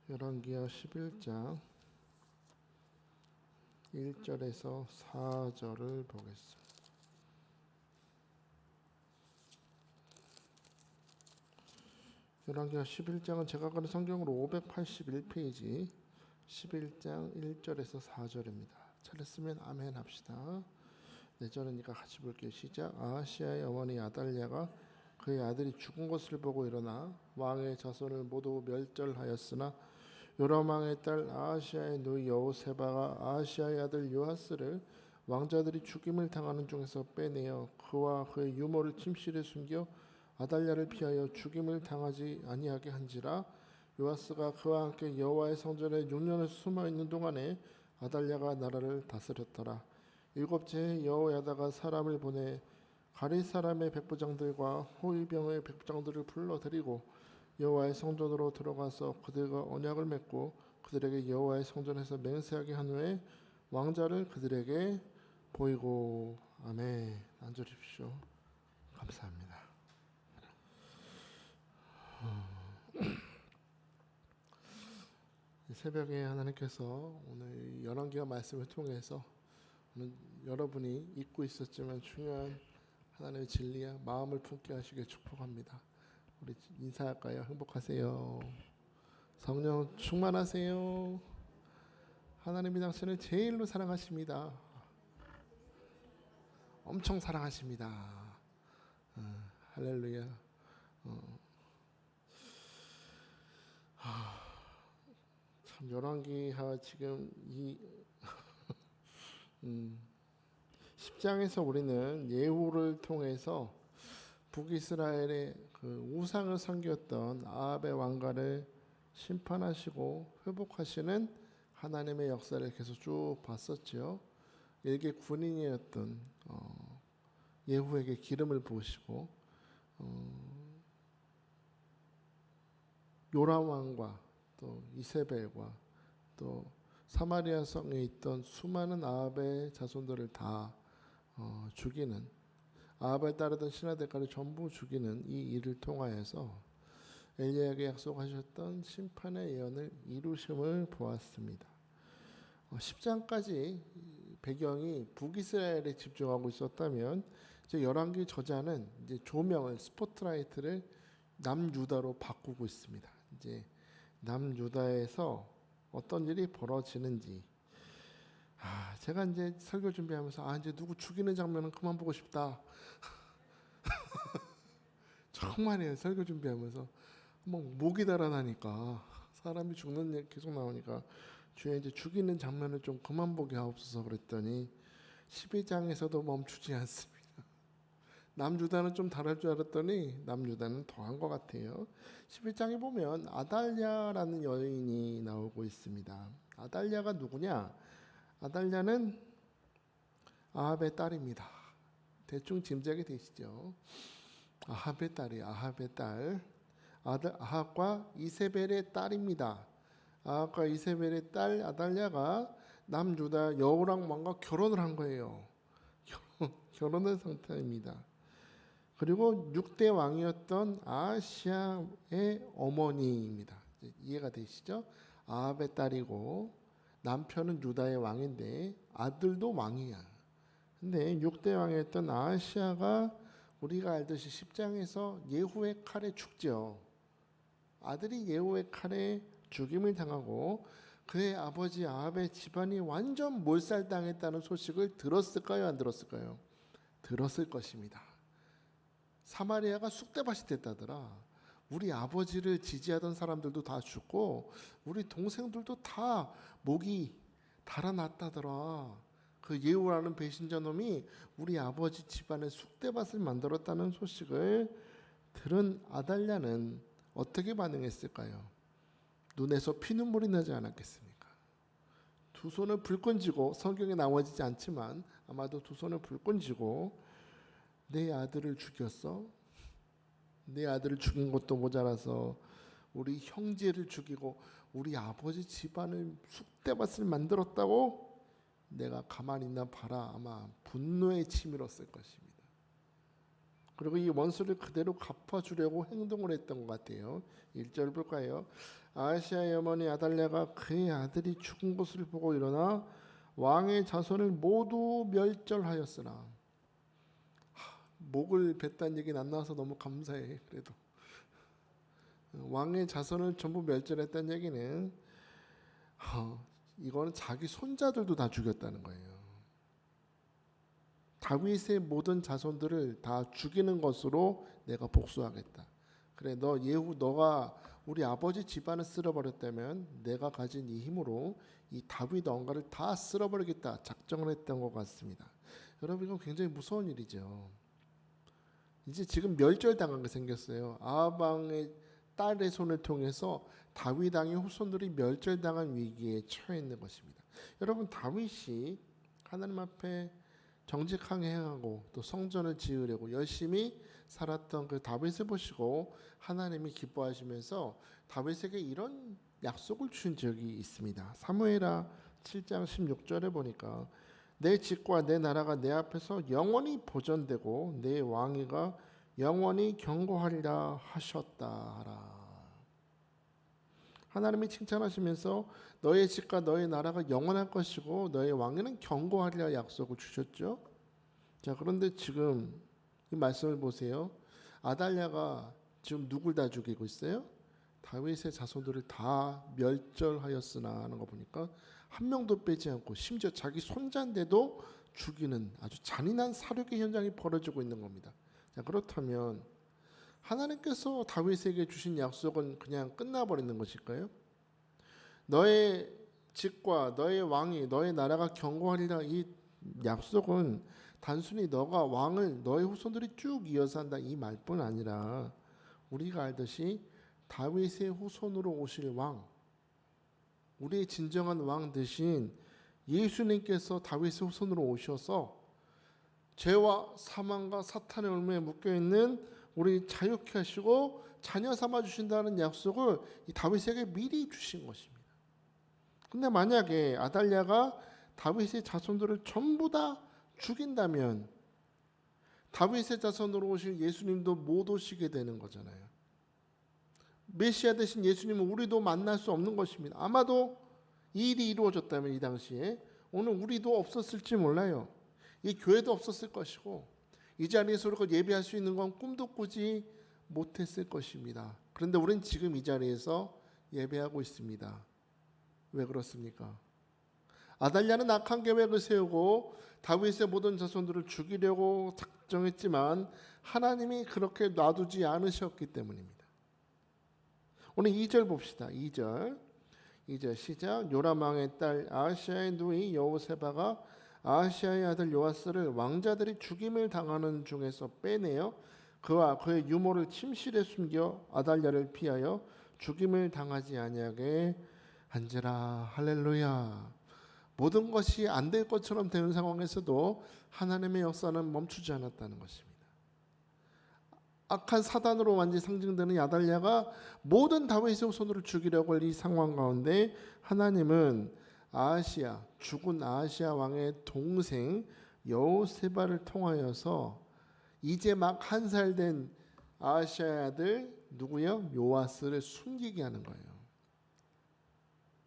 열왕기하 11장 1절에서 4절을 보겠습니다. 열왕기하 11장은 제가 가는 성경으로 581페이지 11장 1절에서 4절입니다. 찾았으면 아멘 합시다. 네 절이니까 같이 볼게요. 시작. 아하시아의 어머니 아달랴가 그의 아들이 죽은 것을 보고 일어나 왕의 자손을 모두 멸절하였으나 요람 왕의 딸 아하시아의 누이 여호세바가 아하시아의 아들 요아스를 왕자들이 죽임을 당하는 중에서 빼내어 그와 그의 유모를 침실에 숨겨 아달랴를 피하여 죽임을 당하지 아니하게 한지라. 요아스가 그와 함께 여호와의 성전에 6년을 숨어 있는 동안에 아달랴가 나라를 다스렸더라. 일곱째에 여호야다가 사람을 보내 가리 사람의 백부장들과 호위병의 백부장들을 불러들이고 여호와의 성전으로 들어가서 그들과 언약을 맺고 그들에게 여호와의 성전에서 맹세하게 한 후에 왕자를 그들에게 보이고. 아멘. 앉으십시오. 감사합니다. 새벽에 하나님께서 오늘 열왕기하 말씀을 통해서 오늘 여러분이 잊고 있었지만 중요한 하나님의 진리와 마음을 품게 하시길 축복합니다. 우리 인사할까요? 행복하세요. 성령 충만하세요. 하나님이 당신을 제일로 사랑하십니다. 엄청 사랑하십니다. 할렐루야. 참 열왕기하 지금 이 10장에서 우리는 예후를 통해서 북이스라엘의 그 우상을 섬겼던 아합의 왕가를 심판하시고 회복하시는 하나님의 역사를 계속 쭉 봤었죠. 일개 군인이었던 예후에게 기름을 부으시고 요람 왕과 또 이세벨과 또 사마리아 성에 있던 수많은 아합의 자손들을 다 죽이는, 아합을 따르던 신하들까지 전부 죽이는 이 일을 통하여서 엘리야에게 약속하셨던 심판의 예언을 이루심을 보았습니다. 10장까지 배경이 북이스라엘에 집중하고 있었다면 이제 열왕기 저자는 이제 조명을, 스포트라이트를 남유다로 바꾸고 있습니다. 이제 남유다에서 어떤 일이 벌어지는지, 제가 이제 설교 준비하면서 이제 누구 죽이는 장면은 그만 보고 싶다. 정말이에요. 설교 준비하면서 목이 달아나니까, 사람이 죽는 일 계속 나오니까 주에 이제 죽이는 장면을 좀 그만 보게 하옵소서 그랬더니 12장에서도 멈추지 않습니다. 남유다는 좀 다를 줄 알았더니 남유다는 더한 것 같아요. 11장에 보면 아달랴라는 여인이 나오고 있습니다. 아달랴가 누구냐? 아달랴는 아합의 딸입니다. 대충 짐작이 되시죠? 아합의 딸이에요. 아합의 딸. 아합과 이세벨의 딸입니다. 아합과 이세벨의 딸 아달랴가 남유다 여호람 왕과 결혼을 한 거예요. 결혼한 상태입니다. 그리고 6대 왕이었던 아하시아의 어머니입니다. 이해가 되시죠? 아합의 딸이고 남편은 유다의 왕인데 아들도 왕이야. 근데 6대 왕이었던 아하시아가 우리가 알듯이 10장에서 예후의 칼에 죽죠. 아들이 예후의 칼에 죽임을 당하고 그의 아버지 아합의 집안이 완전 몰살당했다는 소식을 들었을까요? 안 들었을까요? 들었을 것입니다. 사마리아가 쑥대밭이 됐다더라. 우리 아버지를 지지하던 사람들도 다 죽고 우리 동생들도 다 목이 달아났다더라. 그 예후라는 배신자 놈이 우리 아버지 집안에 쑥대밭을 만들었다는 소식을 들은 아달랴는 어떻게 반응했을까요? 눈에서 피눈물이 나지 않았겠습니까? 두 손을 불끈 쥐고, 성경에 나와지지 않지만 아마도 두 손을 불끈 쥐고, 내 아들을 죽였어? 내 아들을 죽인 것도 모자라서 우리 형제를 죽이고 우리 아버지 집안을 쑥대밭을 만들었다고? 내가 가만히 있나 봐라. 아마 분노에 치밀었을 것입니다. 그리고 이 원수를 그대로 갚아주려고 행동을 했던 것 같아요. 1절 볼까요? 아하시아의 어머니 아달랴가 그의 아들이 죽은 것을 보고 일어나 왕의 자손을 모두 멸절하였으나, 목을 뱉다는 얘기는 안 나와서 너무 감사해. 그래도 왕의 자손을 전부 멸절했다는 얘기는 이거는 자기 손자들도 다 죽였다는 거예요. 다윗의 모든 자손들을 다 죽이는 것으로 내가 복수하겠다. 그래, 너가 우리 아버지 집안을 쓸어버렸다면 내가 가진 이 힘으로 이 다윗 왕가를 다 쓸어버리겠다 작정을 했던 것 같습니다. 여러분, 이건 굉장히 무서운 일이죠. 이제 지금 멸절당한 게 생겼어요. 아합 왕의 딸의 손을 통해서 다윗 왕의 후손들이 멸절당한 위기에 처해 있는 것입니다. 여러분, 다윗이 하나님 앞에 정직하게 행하고 또 성전을 지으려고 열심히 살았던 그 다윗을 보시고 하나님이 기뻐하시면서 다윗에게 이런 약속을 주신 적이 있습니다. 사무엘하 7장 16절에 보니까 내 집과 내 나라가 내 앞에서 영원히 보존되고 내 왕위가 영원히 경고하리라 하셨다 하라. 하나님이 칭찬하시면서 너의 집과 너의 나라가 영원할 것이고 너의 왕위는 경고하리라 약속을 주셨죠. 자, 그런데 지금 이 말씀을 보세요. 아달랴가 지금 누굴 다 죽이고 있어요? 다윗의 자손들을 다 멸절하였으나 하는 거 보니까 한 명도 빼지 않고 심지어 자기 손자인데도 죽이는 아주 잔인한 살육의 현장이 벌어지고 있는 겁니다. 자, 그렇다면 하나님께서 다윗에게 주신 약속은 그냥 끝나버리는 것일까요? 너의 집과 너의 왕이 너의 나라가 경고하리라, 이 약속은 단순히 너가 왕을 너의 후손들이 쭉 이어서 한다 이 말뿐 아니라 우리가 알듯이 다윗의 후손으로 오실 왕, 우리의 진정한 왕 대신 예수님께서 다윗의 후손으로 오셔서 죄와 사망과 사탄의 올무에 묶여있는 우리 자유케 하시고 자녀 삼아 주신다는 약속을 이 다윗에게 미리 주신 것입니다. 근데 만약에 아달랴가 다윗의 자손들을 전부 다 죽인다면 다윗의 자손으로 오실 예수님도 못 오시게 되는 거잖아요. 메시아 대신 예수님은 우리도 만날 수 없는 것입니다. 아마도 이 일이 이루어졌다면 이 당시에 오늘 우리도 없었을지 몰라요. 이 교회도 없었을 것이고 이 자리에서 우리가 예배할 수 있는 건 꿈도 꾸지 못했을 것입니다. 그런데 우리는 지금 이 자리에서 예배하고 있습니다. 왜 그렇습니까? 아달랴는 악한 계획을 세우고 다윗의 모든 자손들을 죽이려고 작정했지만 하나님이 그렇게 놔두지 않으셨기 때문입니다. 오늘 2절 봅시다. 2절 시작. 요람 왕의 딸 아하시아의 누이 여호세바가 아하시아의 아들 요아스를 왕자들이 죽임을 당하는 중에서 빼내어 그와 그의 유모를 침실에 숨겨 아달랴를 피하여 죽임을 당하지 아니하게 한지라. 할렐루야. 모든 것이 안 될 것처럼 되는 상황에서도 하나님의 역사는 멈추지 않았다는 것입니다. 악한 사단으로 완전히 상징되는 아달랴가 모든 다윗의 후손들을 죽이려고 할 이 상황 가운데 하나님은 죽은 아하시아 왕의 동생 여호세바를 통하여서 이제 막 1살 된 아하시아의 아들 누구요? 요아스를 숨기게 하는 거예요.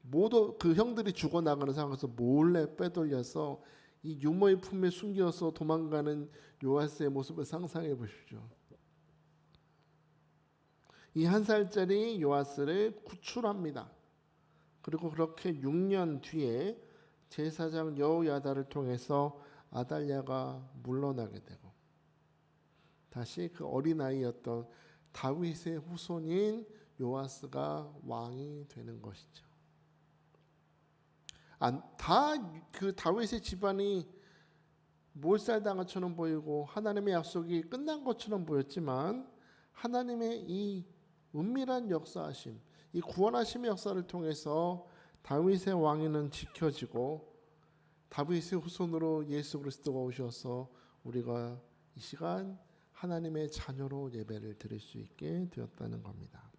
모두 그 형들이 죽어나가는 상황에서 몰래 빼돌려서 이 유모의 품에 숨겨서 도망가는 요아스의 모습을 상상해 보십시오. 이 1살짜리 요아스를 구출합니다. 그리고 그렇게 6년 뒤에 제사장 여호야다를 통해서 아달랴가 물러나게 되고 다시 그 어린아이였던 다윗의 후손인 요아스가 왕이 되는 것이죠. 다 그 다윗의 집안이 몰살당한 것처럼 보이고 하나님의 약속이 끝난 것처럼 보였지만 하나님의 이 은밀한 역사하심, 이 구원하심의 역사를 통해서 다윗의 왕위는 지켜지고 다윗의 후손으로 예수 그리스도가 오셔서 우리가 이 시간 하나님의 자녀로 예배를 드릴 수 있게 되었다는 겁니다.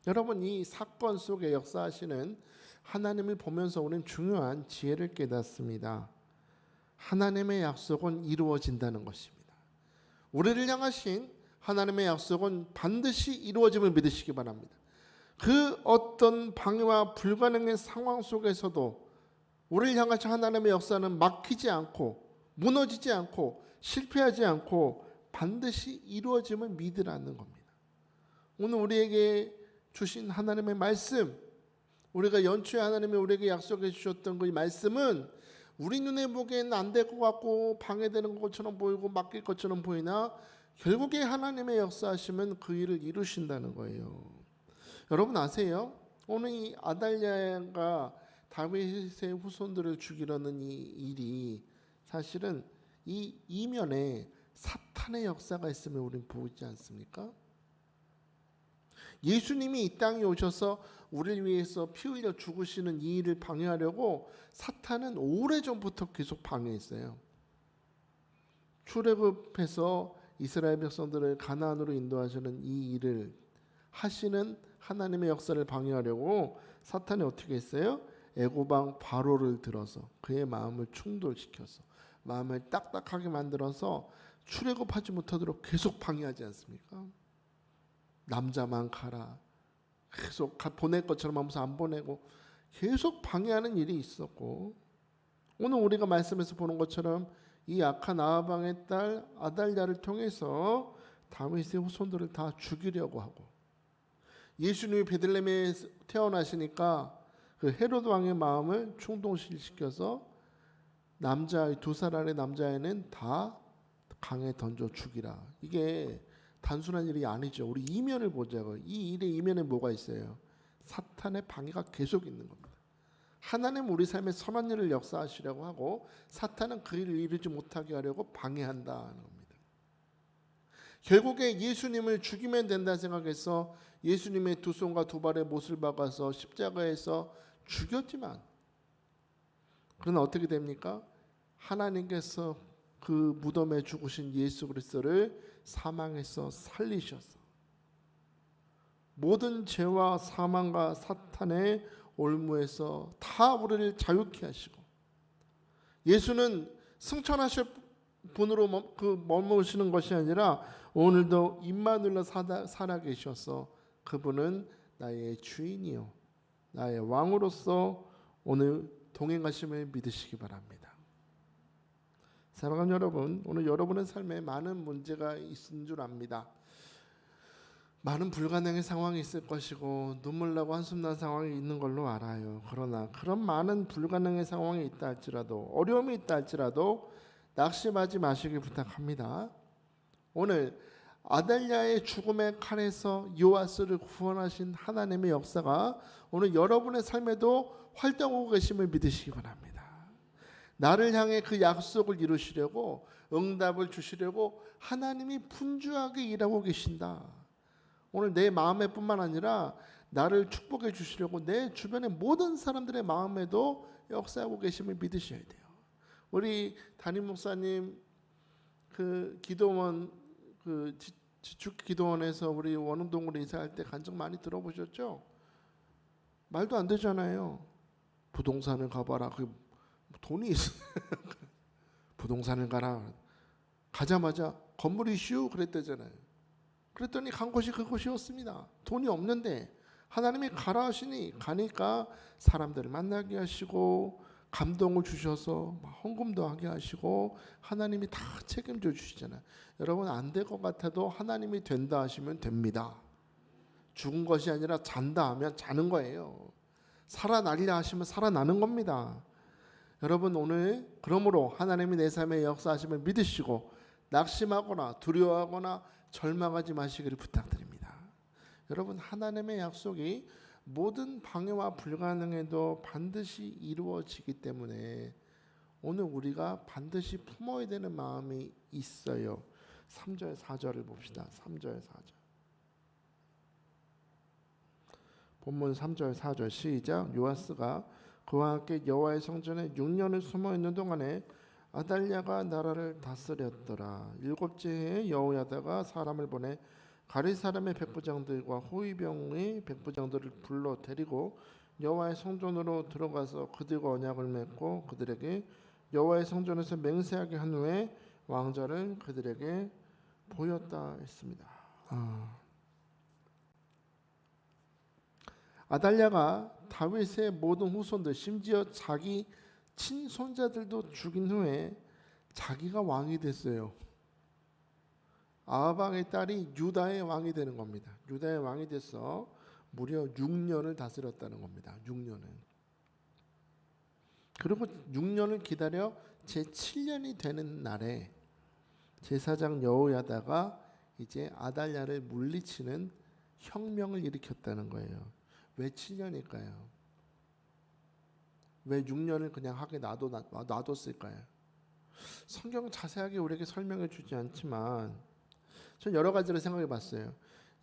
여러분, 이 사건 속에 역사하시는 하나님을 보면서 우리는 중요한 지혜를 깨닫습니다. 하나님의 약속은 이루어진다는 것입니다. 우리를 향하신 하나님의 약속은 반드시 이루어짐을 믿으시기 바랍니다. 그 어떤 방해와 불가능의 상황 속에서도 우리를 향하신 하나님의 역사는 막히지 않고 무너지지 않고 실패하지 않고 반드시 이루어짐을 믿으라는 겁니다. 오늘 우리에게 주신 하나님의 말씀, 우리가 연초에 하나님이 우리에게 약속해 주셨던 그 말씀은 우리 눈에 보기에는 안 될 것 같고 방해되는 것처럼 보이고 막힐 것처럼 보이나 결국에 하나님의 역사하시면 그 일을 이루신다는 거예요. 여러분 아세요? 오늘 이 아달랴가 다윗의 후손들을 죽이려는 이 일이 사실은 이 이면에 사탄의 역사가 있음을 우리는 보이지 않습니까? 예수님이 이 땅에 오셔서 우리를 위해서 피 흘려 죽으시는 이 일을 방해하려고 사탄은 오래전부터 계속 방해했어요. 출애굽해서 이스라엘 백성들을 가나안으로 인도하시는 이 일을 하시는 하나님의 역사를 방해하려고 사탄이 어떻게 했어요? 애고방 바로를 들어서 그의 마음을 충돌시켜서 마음을 딱딱하게 만들어서 출애굽하지 못하도록 계속 방해하지 않습니까? 남자만 가라. 계속 보낼 것처럼 하면서 안 보내고 계속 방해하는 일이 있었고, 오늘 우리가 말씀에서 보는 것처럼 이 악한 아하방의 딸 아달랴를 통해서 다윗의 후손들을 다 죽이려고 하고, 예수님이 베들레헴에 태어나시니까 그 헤로드 왕의 마음을 충동시켜서 남자아이 2살 아래 남자아이는 다 강에 던져 죽이라. 이게 단순한 일이 아니죠. 우리 이면을 보자고. 이 일의 이면에 뭐가 있어요? 사탄의 방해가 계속 있는 겁니다. 하나님 우리 삶에 선한 일을 역사하시려고 하고 사탄은 그 일을 이루지 못하게 하려고 방해한다는 겁니다. 결국에 예수님을 죽이면 된다 생각해서 예수님의 2손과 2발에 못을 박아서 십자가에서 죽였지만, 그러나 어떻게 됩니까? 하나님께서 그 무덤에 죽으신 예수 그리스도를 사망에서 살리셔서 모든 죄와 사망과 사탄의 올무에서 다 우리를 자유케 하시고, 예수는 승천하실 분으로 머무시는 것이 아니라 오늘도 임마누엘로 살아 계셔서 그분은 나의 주인이요 나의 왕으로서 오늘 동행하심을 믿으시기 바랍니다. 사랑하는 여러분, 오늘 여러분의 삶에 많은 문제가 있는 줄 압니다. 많은 불가능의 상황이 있을 것이고 눈물 나고 한숨 난 상황이 있는 걸로 알아요. 그러나 그런 많은 불가능의 상황이 있다 할지라도, 어려움이 있다 할지라도 낙심하지 마시길 부탁합니다. 오늘 아달랴의 죽음의 칼에서 요아스를 구원하신 하나님의 역사가 오늘 여러분의 삶에도 활동하고 계심을 믿으시기 바랍니다. 나를 향해 그 약속을 이루시려고, 응답을 주시려고 하나님이 분주하게 일하고 계신다. 오늘 내 마음에 뿐만 아니라 나를 축복해 주시려고 내 주변의 모든 사람들의 마음에도 역사하고 계심을 믿으셔야 돼요. 우리 담임 목사님 그 기도원, 그 지축 기도원에서 우리 원흥동으로 이사할 때 간증 많이 들어보셨죠? 말도 안 되잖아요. 부동산을 가봐라. 그 돈이 있어. 부동산을 가라. 가자마자 건물 이슈 그랬대잖아요. 그랬더니 간 곳이 그곳이었습니다. 돈이 없는데 하나님이 가라 하시니 가니까 사람들을 만나게 하시고 감동을 주셔서 헌금도 하게 하시고 하나님이 다 책임져 주시잖아요. 여러분 안 될 것 같아도 하나님이 된다 하시면 됩니다. 죽은 것이 아니라 잔다 하면 자는 거예요. 살아나리라 하시면 살아나는 겁니다. 여러분 오늘 그러므로 하나님이 내 삶의 역사하심을 믿으시고 낙심하거나 두려워하거나 절망하지 마시기를 부탁드립니다. 여러분 하나님의 약속이 모든 방해와 불가능에도 반드시 이루어지기 때문에 오늘 우리가 반드시 품어야 되는 마음이 있어요. 3절 4절을 봅시다. 3절 4절. 본문 3절 4절 시작. 요아스가 그와 함께 여호와의 성전에 6년을 숨어 있는 동안에 아달랴가 나라를 다스렸더라. 7째 해에 여호야다가 사람을 보내 가리 사람의 백부장들과 호위병의 백부장들을 불러 데리고 여호와의 성전으로 들어가서 그들과 언약을 맺고 그들에게 여호와의 성전에서 맹세하게 한 후에 왕자를 그들에게 보였다 했습니다. 아달랴가 다윗의 모든 후손들, 심지어 자기 친손자들도 죽인 후에 자기가 왕이 됐어요. 아합왕의 딸이 유다의 왕이 되는 겁니다. 유다의 왕이 돼서 무려 6년을 다스렸다는 겁니다. 6년을. 그리고 6년을 기다려 제7년이 되는 날에 제사장 여호야다가 이제 아달랴를 물리치는 혁명을 일으켰다는 거예요. 왜 7년일까요? 왜 6년을 그냥 하게 놔뒀을까요? 성경은 자세하게 우리에게 설명해 주지 않지만 전 여러 가지를 생각해 봤어요.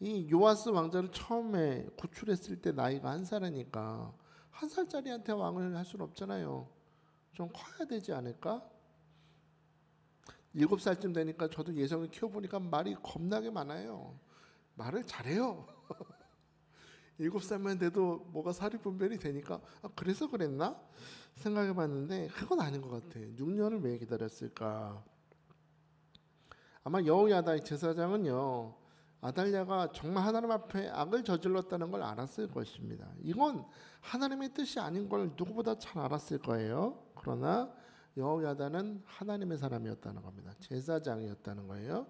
이 요아스 왕자를 처음에 구출했을 때 나이가 1살이니까 1살짜리한테 왕을 할 수는 없잖아요. 좀 커야 되지 않을까? 7살쯤 되니까 저도 예성을 키워보니까 말이 겁나게 많아요. 말을 잘해요. 7살만 돼도 뭐가 사리분별이 되니까 그래서 그랬나? 생각해 봤는데 그건 아닌 것 같아요. 6년을 왜 기다렸을까? 아마 여호야다의 제사장은요, 아달랴가 정말 하나님 앞에 악을 저질렀다는 걸 알았을 것입니다. 이건 하나님의 뜻이 아닌 걸 누구보다 잘 알았을 거예요. 그러나 여호야다는 하나님의 사람이었다는 겁니다. 제사장이었다는 거예요.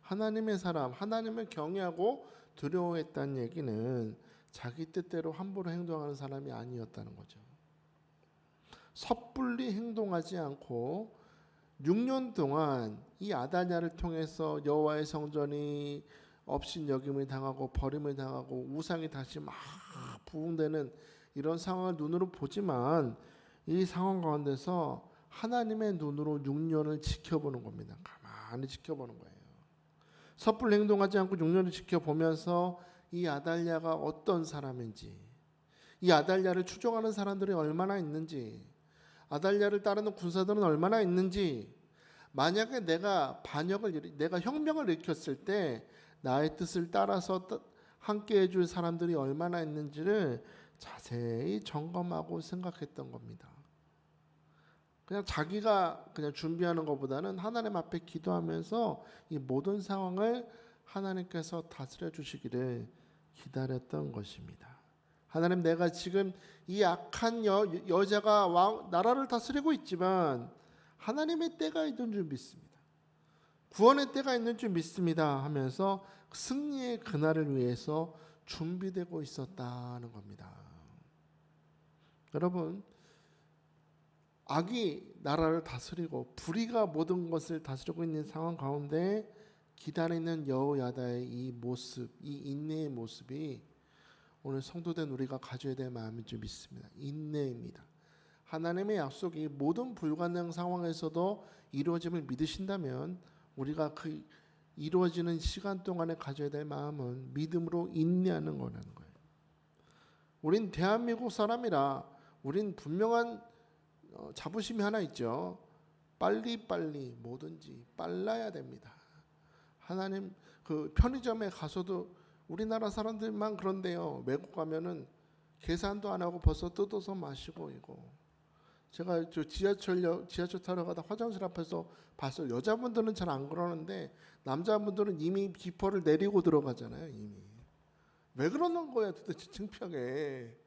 하나님의 사람, 하나님을 경외하고 두려워했다는 얘기는 자기 뜻대로 함부로 행동하는 사람이 아니었다는 거죠. 섣불리 행동하지 않고 6년 동안 이 아달랴를 통해서 여호와의 성전이 업신여김을 당하고 버림을 당하고 우상이 다시 막 부흥되는 이런 상황을 눈으로 보지만 이 상황 가운데서 하나님의 눈으로 6년을 지켜보는 겁니다. 가만히 지켜보는 거예요. 섣불리 행동하지 않고 6년을 지켜보면서 이 아달랴가 어떤 사람인지, 이 아달랴를 추종하는 사람들이 얼마나 있는지, 아달랴를 따르는 군사들은 얼마나 있는지, 만약에 내가 혁명을 일으켰을 때 나의 뜻을 따라서 함께 해줄 사람들이 얼마나 있는지를 자세히 점검하고 생각했던 겁니다. 그냥 자기가 그냥 준비하는 것보다는 하나님 앞에 기도하면서 이 모든 상황을 하나님께서 다스려 주시기를 기다렸던 것입니다. 하나님, 내가 지금 이 악한 여자가 나라를 다스리고 있지만 하나님의 때가 있는 줄 믿습니다. 구원의 때가 있는 줄 믿습니다 하면서 승리의 그날을 위해서 준비되고 있었다는 겁니다. 여러분, 악이 나라를 다스리고 불의가 모든 것을 다스리고 있는 상황 가운데 기다리는 여호야다의 이 모습, 이 인내의 모습이 오늘 성도된 우리가 가져야 될 마음인 줄 믿습니다. 인내입니다. 하나님의 약속이 모든 불가능 상황에서도 이루어짐을 믿으신다면 우리가 그 이루어지는 시간 동안에 가져야 될 마음은 믿음으로 인내하는 거라는 거예요. 우린 대한민국 사람이라 우린 분명한 자부심이 하나 있죠. 빨리빨리 뭐든지 빨라야 됩니다. 하나님, 그 편의점에 가서도 우리나라 사람들만 그런데요. 외국 가면은 계산도 안 하고 벌써 뜯어서 마시고 이거. 제가 지하철 타러 가다 화장실 앞에서 봤어요. 여자분들은 잘 안 그러는데 남자분들은 이미 지퍼를 내리고 들어가잖아요. 이미. 왜 그러는 거야 도대체 창피하게.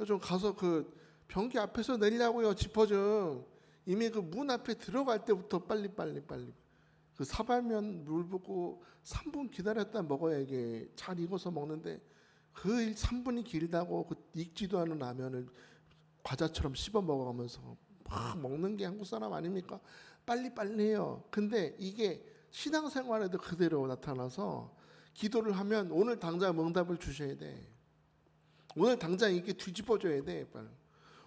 좀 가서 그 변기 앞에서 내리려고요. 지퍼 좀. 이미 그 문 앞에 들어갈 때부터 빨리. 그 사발면 물 붓고 3분 기다렸다 먹어야 이게 잘 익어서 먹는데 그 3분이 길다고 그 익지도 않은 라면을 과자처럼 씹어 먹어가면서 막 먹는 게 한국 사람 아닙니까? 빨리 해요. 근데 이게 신앙생활에도 그대로 나타나서 기도를 하면 오늘 당장 응답을 주셔야 돼. 오늘 당장 이게 뒤집어줘야 돼. 빨리.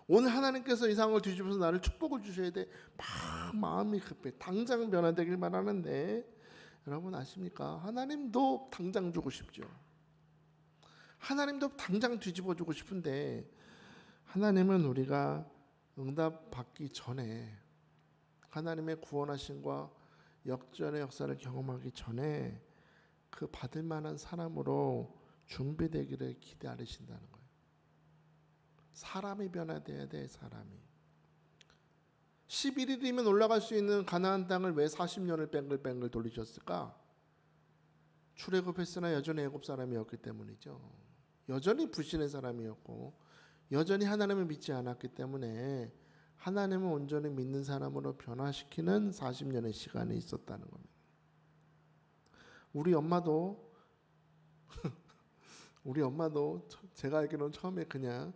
오늘 하나님께서 이 상황을 뒤집어서 나를 축복을 주셔야 돼. 막 마음이 급해. 당장 변화되길만 하는데 여러분 아십니까? 하나님도 당장 주고 싶죠. 하나님도 당장 뒤집어주고 싶은데 하나님은 우리가 응답 받기 전에 하나님의 구원하심과 역전의 역사를 경험하기 전에 그 받을 만한 사람으로 준비되기를 기다리신다는 거예요. 사람이 변화돼야 돼. 사람이 11일이면 올라갈 수 있는 가나안 땅을 왜 40년을 뱅글뱅글 돌리셨을까? 출애굽했으나 여전히 애굽 사람이었기 때문이죠. 여전히 불신의 사람이었고 여전히 하나님을 믿지 않았기 때문에 하나님을 온전히 믿는 사람으로 변화시키는 40년의 시간이 있었다는 겁니다. 우리 엄마도 제가 알기로는 처음에 그냥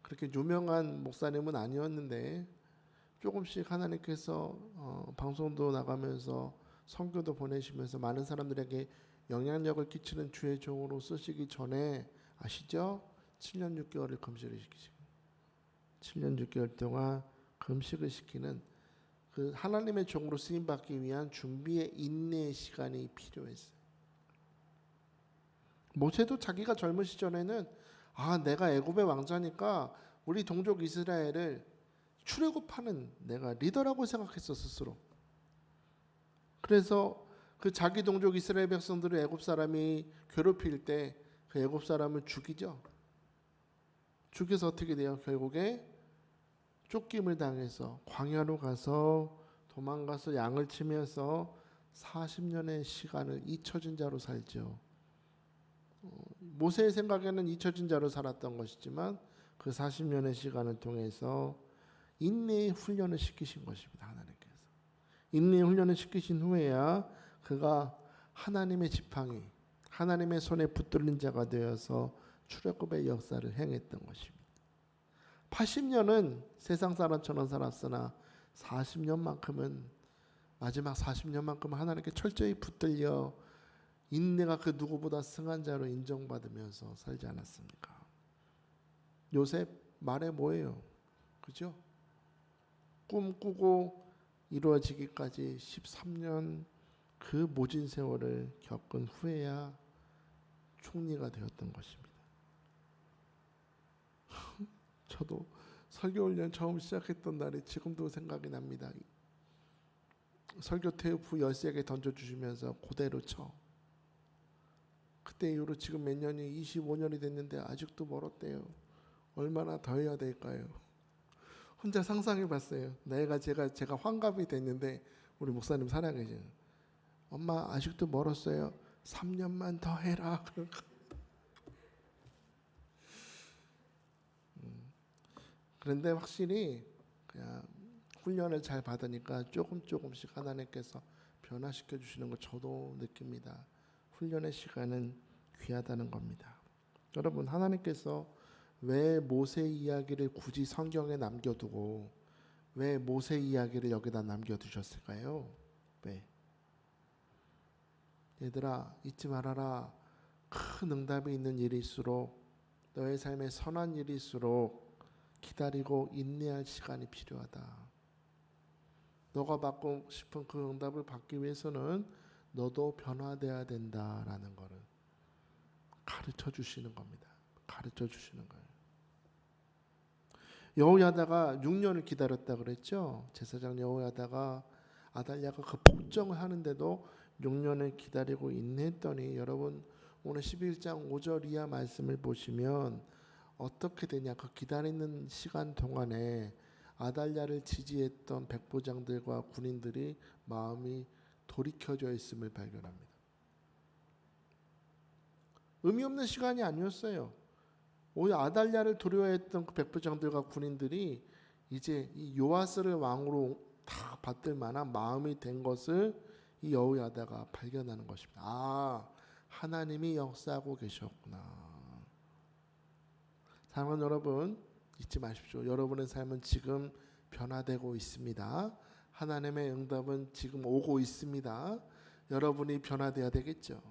그렇게 유명한 목사님은 아니었는데 조금씩 하나님께서 방송도 나가면서 선교도 보내시면서 많은 사람들에게 영향력을 끼치는 주의 종으로 쓰시기 전에 아시죠? 7년 6개월을 금식을 시키시고 7년 6개월 동안 금식을 시키는 그 하나님의 종으로 쓰임 받기 위한 준비의 인내의 시간이 필요했어요. 모세도 자기가 젊은 시절에는 내가 애굽의 왕자니까 우리 동족 이스라엘을 출애굽하는 내가 리더라고 생각했어 스스로. 그래서 그 자기 동족 이스라엘 백성들을 애굽 사람이 괴롭힐 때 그 애굽 사람을 죽이죠. 죽여서 어떻게 돼요? 결국에 쫓김을 당해서 광야로 가서 도망가서 양을 치면서 40년의 시간을 잊혀진 자로 살죠. 모세의 생각에는 잊혀진 자로 살았던 것이지만 그 40년의 시간을 통해서 인내의 훈련을 시키신 것입니다. 하나님께서 인내의 훈련을 시키신 후에야 그가 하나님의 지팡이 하나님의 손에 붙들린 자가 되어서 출애굽의 역사를 행했던 것입니다. 80년은 세상 사람처럼 살았으나 40년만큼은 마지막 40년만큼은 하나님께 철저히 붙들려 인내가 그 누구보다 승한 자로 인정받으면서 살지 않았습니까? 요셉 말해 뭐예요? 그죠? 꿈꾸고 이루어지기까지 13년 그 모진 세월을 겪은 후에야 총리가 되었던 것입니다. 저도 설교훈련 처음 시작했던 날이 지금도 생각이 납니다. 설교 테이프 13개 던져주시면서 그대로 쳐. 그때 이후로 지금 몇 년이 25년이 됐는데 아직도 멀었대요. 얼마나 더 해야 될까요? 혼자 상상해 봤어요. 제가 환갑이 됐는데 우리 목사님 살아계세요. 엄마 아직도 멀었어요. 3년만 더 해라. 그런데 확실히 그냥 훈련을 잘 받으니까 조금씩 하나님께서 변화시켜 주시는 걸 저도 느낍니다. 훈련의 시간은 귀하다는 겁니다. 여러분, 하나님께서 왜 모세 이야기를 굳이 성경에 남겨두고 왜 모세 이야기를 여기다 남겨두셨을까요? 왜? 얘들아, 잊지 말아라. 큰 응답이 있는 일일수록 너의 삶에 선한 일일수록 기다리고 인내할 시간이 필요하다. 너가 받고 싶은 그 응답을 받기 위해서는 너도 변화되어야 된다라는 것을 가르쳐 주시는 겁니다. 가르쳐 주시는 거예요. 여호야다가 6년을 기다렸다 그랬죠. 제사장 여호야다가 아달랴가 그 폭정을 하는데도 6년을 기다리고 인내했더니 여러분 오늘 11장 5절 이하 말씀을 보시면 어떻게 되냐. 그 기다리는 시간 동안에 아달랴를 지지했던 백부장들과 군인들이 마음이 돌이켜져 있음을 발견합니다. 의미 없는 시간이 아니었어요. 오히려 아달랴를 두려워했던 그 백부장들과 군인들이 이제 이 요아스를 왕으로 다 받들 만한 마음이 된 것을 이 여호야다가 발견하는 것입니다. 하나님이 역사하고 계셨구나. 사랑하는 여러분, 잊지 마십시오. 여러분의 삶은 지금 변화되고 있습니다. 하나님의 응답은 지금 오고 있습니다. 여러분이 변화되어야 되겠죠.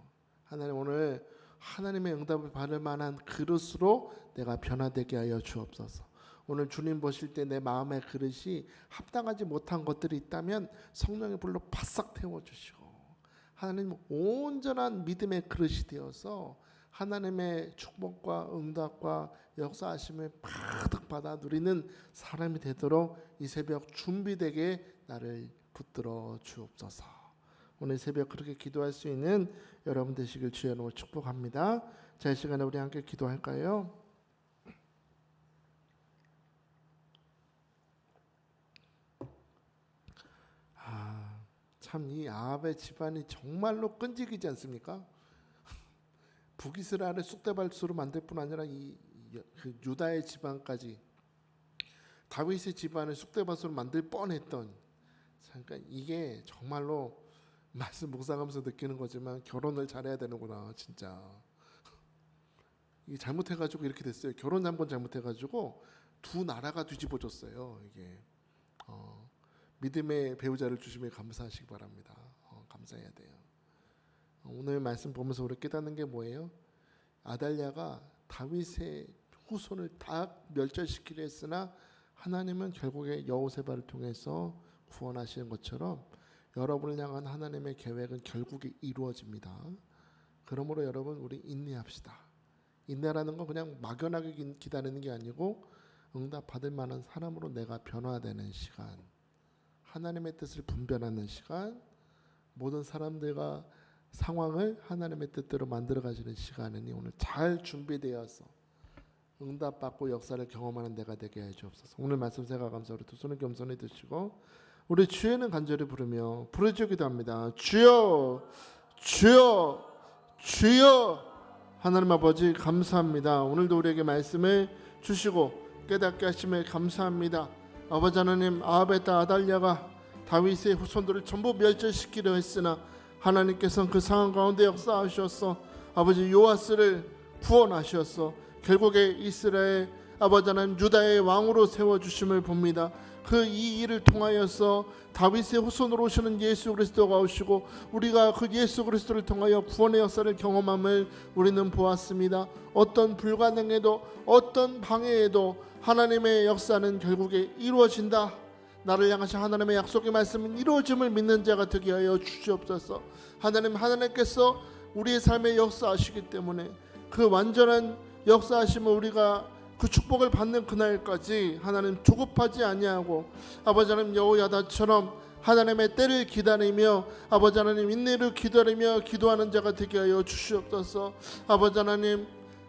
하나님 오늘 하나님의 응답을 받을 만한 그릇으로 내가 변화되게 하여 주옵소서. 오늘 주님 보실 때 내 마음의 그릇이 합당하지 못한 것들이 있다면 성령의 불로 바싹 태워주시고 하나님 온전한 믿음의 그릇이 되어서 하나님의 축복과 응답과 역사하심을 가득 받아 누리는 사람이 되도록 이 새벽 준비되게 나를 붙들어 주옵소서. 오늘 새벽 그렇게 기도할 수 있는 여러분 되시길 주의 이름으로 축복합니다. 자, 이 시간에 우리 함께 기도할까요? 참 이 아합의 집안이 정말로 끈질기지 않습니까? 북이스라엘을 쑥대밭으로 만들 뿐 아니라 그 유다의 지방까지 다윗의 집안을 쑥대밭으로 만들 뻔했던. 그러니까 이게 정말로 말씀 묵상하면서 느끼는 거지만 결혼을 잘해야 되는구나 진짜. 이게 잘못해가지고 이렇게 됐어요. 결혼 한번 잘못해가지고 두 나라가 뒤집어졌어요. 이게 믿음의 배우자를 주심에 감사하시기 바랍니다. 감사해야 돼요. 오늘 말씀 보면서 우리 깨닫는 게 뭐예요? 아달랴가 다윗의 후손을 다 멸절시키려 했으나 하나님은 결국에 여호세바를 통해서 구원하시는 것처럼 여러분을 향한 하나님의 계획은 결국에 이루어집니다. 그러므로 여러분 우리 인내합시다. 인내라는 건 그냥 막연하게 기다리는 게 아니고 응답 받을 만한 사람으로 내가 변화되는 시간, 하나님의 뜻을 분별하는 시간, 모든 사람들과 상황을 하나님의 뜻대로 만들어 가시는 시간이니 오늘 잘 준비되어서 응답받고 역사를 경험하는 내가 되게 해 주옵소서. 오늘 말씀 제가 감사 우리 두 손을 겸손히 드시고 우리 주여는 간절히 부르며 부르짖기도 합니다. 주여 주여 주여. 하나님 아버지 감사합니다. 오늘도 우리에게 말씀을 주시고 깨닫게 하심에 감사합니다. 아버지 하나님, 아합의 딸 아달랴가 다윗의 후손들을 전부 멸절시키려 했으나 하나님께서는 그 상황 가운데 역사하셔서 아버지 요아스를 구원하셔서 결국에 이스라엘 아버지 하나님 유다의 왕으로 세워주심을 봅니다. 그 이 일을 통하여서 다윗의 후손으로 오시는 예수 그리스도가 오시고 우리가 그 예수 그리스도를 통하여 구원의 역사를 경험함을 우리는 보았습니다. 어떤 불가능에도 어떤 방해에도 하나님의 역사는 결국에 이루어진다. 나를 향하신 하나님의 약속의 말씀은 이루어짐을 믿는 자가 되게 하여 주시옵소서. 하나님께서 우리의 삶에 역사하시기 때문에 그 완전한 역사하심을 우리가 그 축복을 받는 그날까지 하나님 조급하지 아니하고 아버지 하나님 여호야다처럼 하나님의 때를 기다리며 아버지 하나님 인내를 기다리며 기도하는 자가 되게 하여 주시옵소서. 아버지 하나님,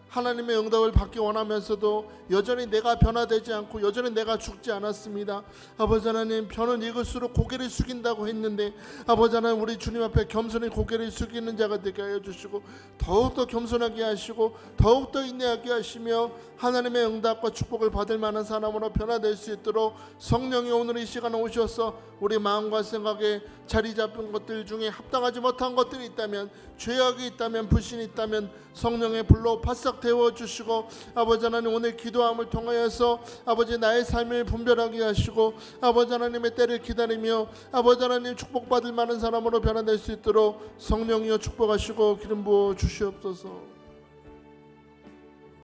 하나님의 응답을 받기 원하면서도 여전히 내가 변화되지 않고 여전히 내가 죽지 않았습니다. 아버지 하나님, 변은 익을수록 고개를 숙인다고 했는데 아버지 하나님, 우리 주님 앞에 겸손히 고개를 숙이는 자가 되게 하여 주시고 더욱더 겸손하게 하시고 더욱더 인내하게 하시며 하나님의 응답과 축복을 받을 만한 사람으로 변화될 수 있도록 성령이 오늘 이 시간에 오셔서 우리 마음과 생각에 자리 잡은 것들 중에 합당하지 못한 것들이 있다면, 죄악이 있다면, 불신이 있다면 성령의 불로 바싹 데워주시고 아버지 하나님, 오늘 기도함을 통하여서 아버지 나의 삶을 분별하게 하시고 아버지 하나님의 때를 기다리며 아버지 하나님 축복받을 만한 사람으로 변화될 수 있도록 성령이여 축복하시고 기름 부어 주시옵소서.